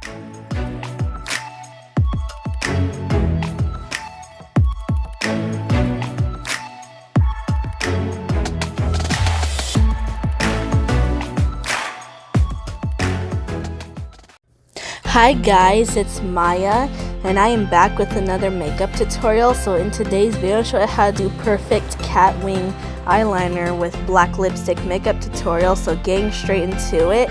Hi guys, it's Maya and I am back with another makeup tutorial. So in today's video I'll show you how to do perfect cat wing eyeliner with black lipstick makeup tutorial. So getting straight into it,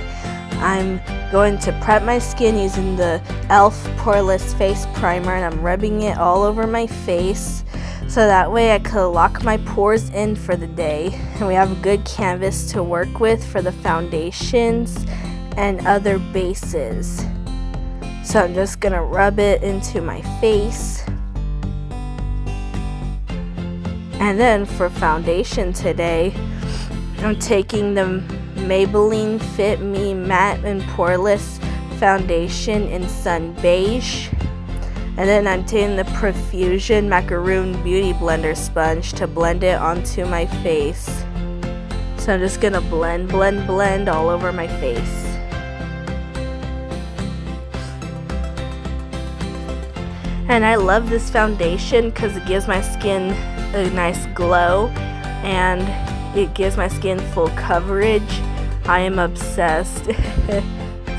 I'm going to prep my skin using the e.l.f. Poreless face primer, and I'm rubbing it all over my face so that way I could lock my pores in for the day, and we have a good canvas to work with for the foundations and other bases. So I'm just gonna rub it into my face. And then for foundation today, I'm taking the Maybelline Fit Me Matte and Poreless foundation in Sun Beige. And then I'm taking the Profusion Macaroon Beauty Blender sponge to blend it onto my face. So I'm just gonna blend all over my face. And I love this foundation because it gives my skin a nice glow and it gives my skin full coverage. I am obsessed.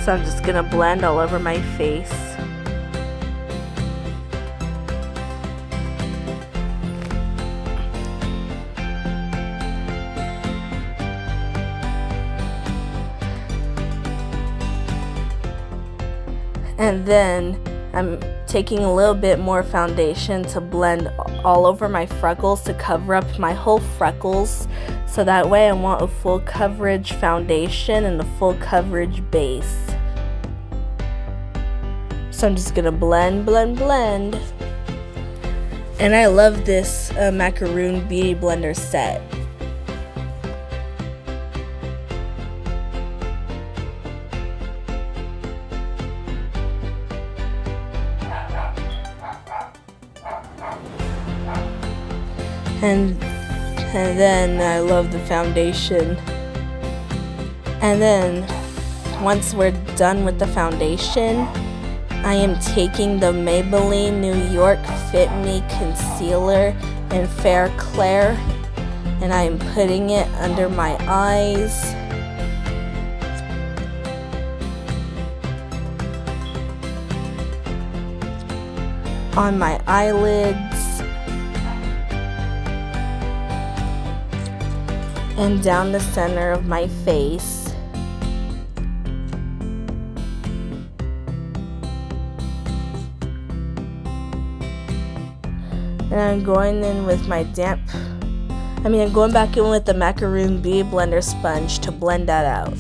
So I'm just gonna blend all over my face. And then I'm taking a little bit more foundation to blend all over my freckles to cover up my whole freckles. So that way I want a full coverage foundation and a full coverage base. So I'm just gonna blend. And I love this Macaroon Beauty Blender set. And then I love the foundation. And then once we're done with the foundation, I am taking the Maybelline New York Fit Me Concealer in Fair Clair, and I am putting it under my eyes. On my eyelids. And down the center of my face. And I'm going in with my I'm going back in with the Macaroon Beauty Blender sponge to blend that out.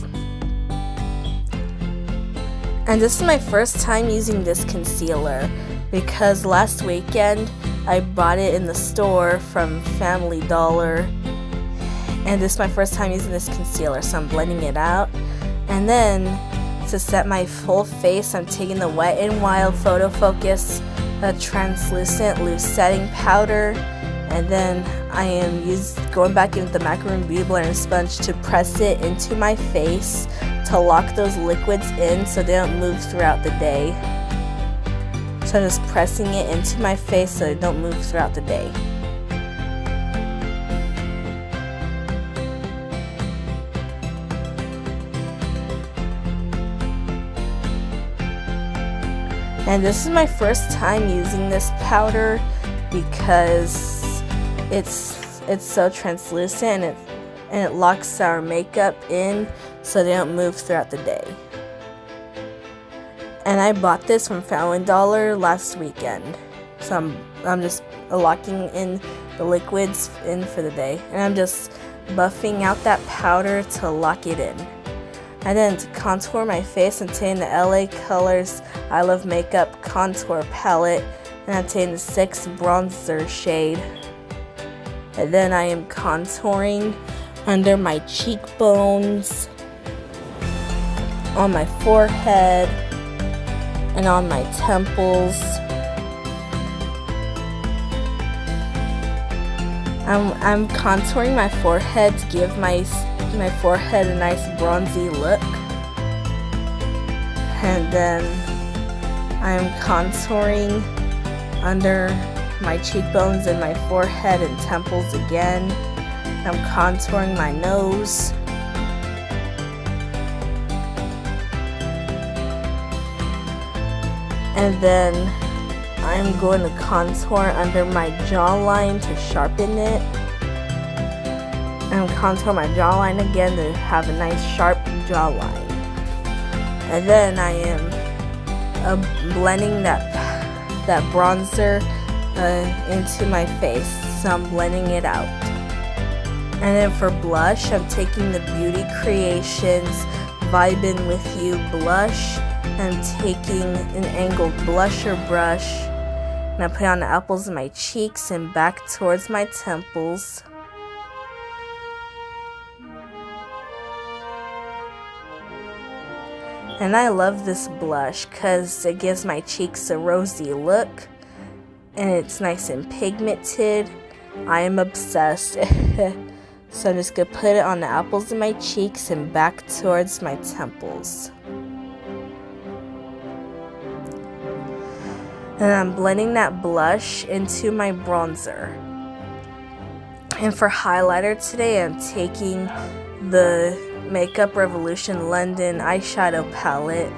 And this is my first time using this concealer because last weekend I bought it in the store from Family Dollar. And this is my first time using this concealer, so I'm blending it out. And then to set my full face, I'm taking the Wet n Wild Photo Focus translucent loose setting powder, and then I am going back in with the Macaroon Beauty Blender sponge to press it into my face to lock those liquids in so they don't move throughout the day. So I'm just pressing it into my face so they don't move throughout the day. And this is my first time using this powder because it's so translucent and it locks our makeup in so they don't move throughout the day. And I bought this from Family Dollar last weekend. So I'm just locking in the liquids in for the day. And I'm just buffing out that powder to lock it in. And then to contour my face, I'm taking the LA Colors I Love Makeup Contour Palette, and I'm taking the 6 bronzer shade. And then I am contouring under my cheekbones, on my forehead, and on my temples. I'm contouring my forehead to give my forehead a nice bronzy look. And then I'm contouring under my cheekbones and my forehead and temples again. I'm contouring my nose. And then I'm going to contour under my jawline to sharpen it. And contour my jawline again to have a nice sharp jawline. And then I am blending that bronzer into my face. So I'm blending it out. And then for blush, I'm taking the Beauty Creations Vibin' With You blush. I'm taking an angled blusher brush. And I put it on the apples of my cheeks and back towards my temples. And I love this blush because it gives my cheeks a rosy look. And it's nice and pigmented. I am obsessed. So I'm just going to put it on the apples of my cheeks and back towards my temples. And I'm blending that blush into my bronzer. And for highlighter today, I'm taking the Makeup Revolution London eyeshadow palette.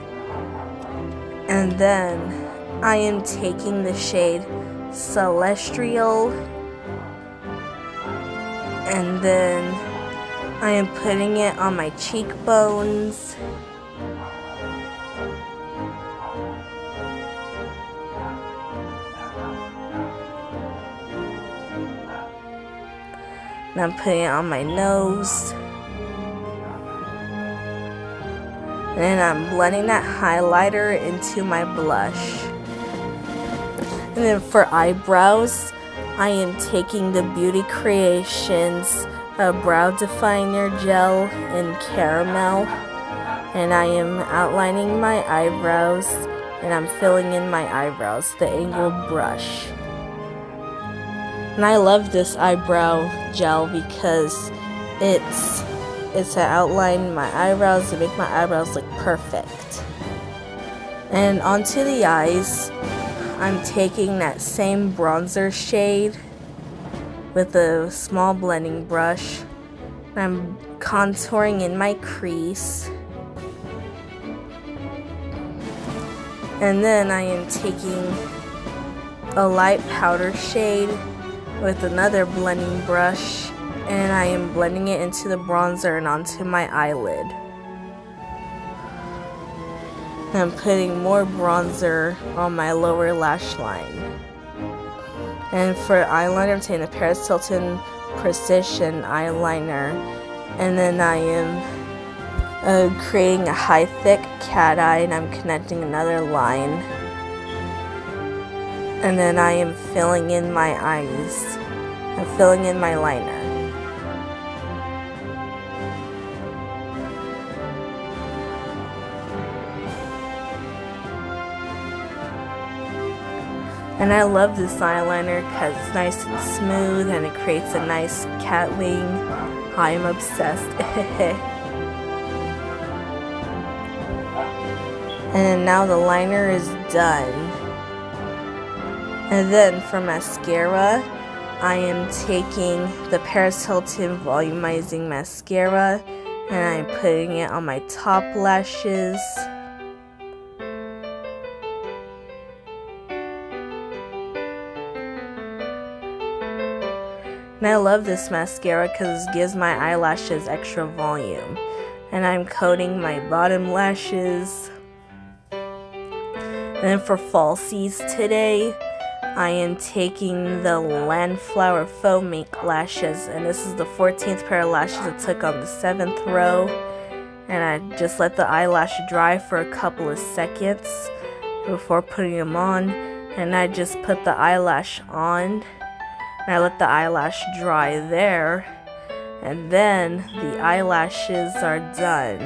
And then I am taking the shade Celestial. And then I am putting it on my cheekbones. And I'm putting it on my nose. And then I'm blending that highlighter into my blush. And then for eyebrows, I am taking the Beauty Creations Brow Definer Gel in Caramel. And I am outlining my eyebrows. And I'm filling in my eyebrows with the angled brush. And I love this eyebrow gel because it's to outline my eyebrows to make my eyebrows look perfect. And onto the eyes, I'm taking that same bronzer shade with a small blending brush. And I'm contouring in my crease. And then I am taking a light powder shade with another blending brush, and I am blending it into the bronzer and onto my eyelid. And I'm putting more bronzer on my lower lash line. And for eyeliner, I'm taking the Paris Hilton Precision eyeliner, and then I am creating a high thick cat eye, and I'm connecting another line. And then I am filling in my eyes. I'm filling in my liner. And I love this eyeliner because it's nice and smooth and it creates a nice cat wing. I am obsessed. And now the liner is done. And then for mascara, I am taking the Paris Hilton Volumizing Mascara and I'm putting it on my top lashes. And I love this mascara because it gives my eyelashes extra volume. And I'm coating my bottom lashes. And then for falsies today, I am taking the Lanflower Faux Mink lashes, and this is the 14th pair of lashes I took on the 7th row. And I just let the eyelash dry for a couple of seconds before putting them on. And I just put the eyelash on, and I let the eyelash dry there. And then the eyelashes are done.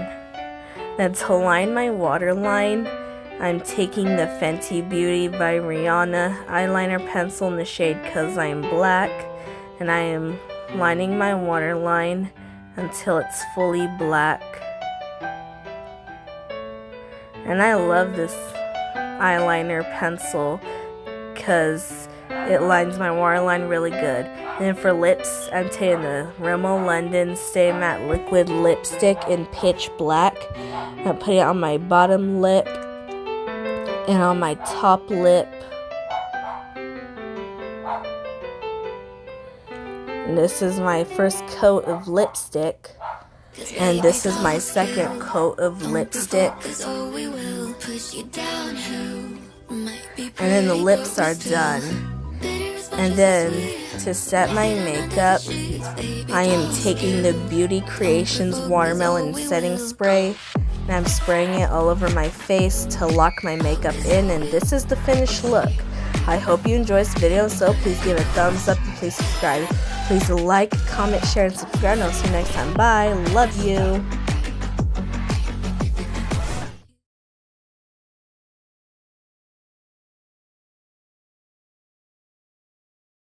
Then to line my waterline, I'm taking the Fenty Beauty by Rihanna eyeliner pencil in the shade Cause I'm Black, and I am lining my waterline until it's fully black. And I love this eyeliner pencil because it lines my waterline really good. And then for lips, I'm taking the Rimmel London Stay Matte Liquid Lipstick in Pitch Black. I'm putting it on my bottom lip and on my top lip. And this is my first coat of lipstick. And this is my second coat of lipstick. And then the lips are done. And then to set my makeup, I am taking the Beauty Creations Watermelon Setting Spray. And I'm spraying it all over my face to lock my makeup in. And this is the finished look. I hope you enjoyed this video, so please give it a thumbs up and please subscribe. Please like, comment, share, and subscribe. And I'll see you next time. Bye. Love you.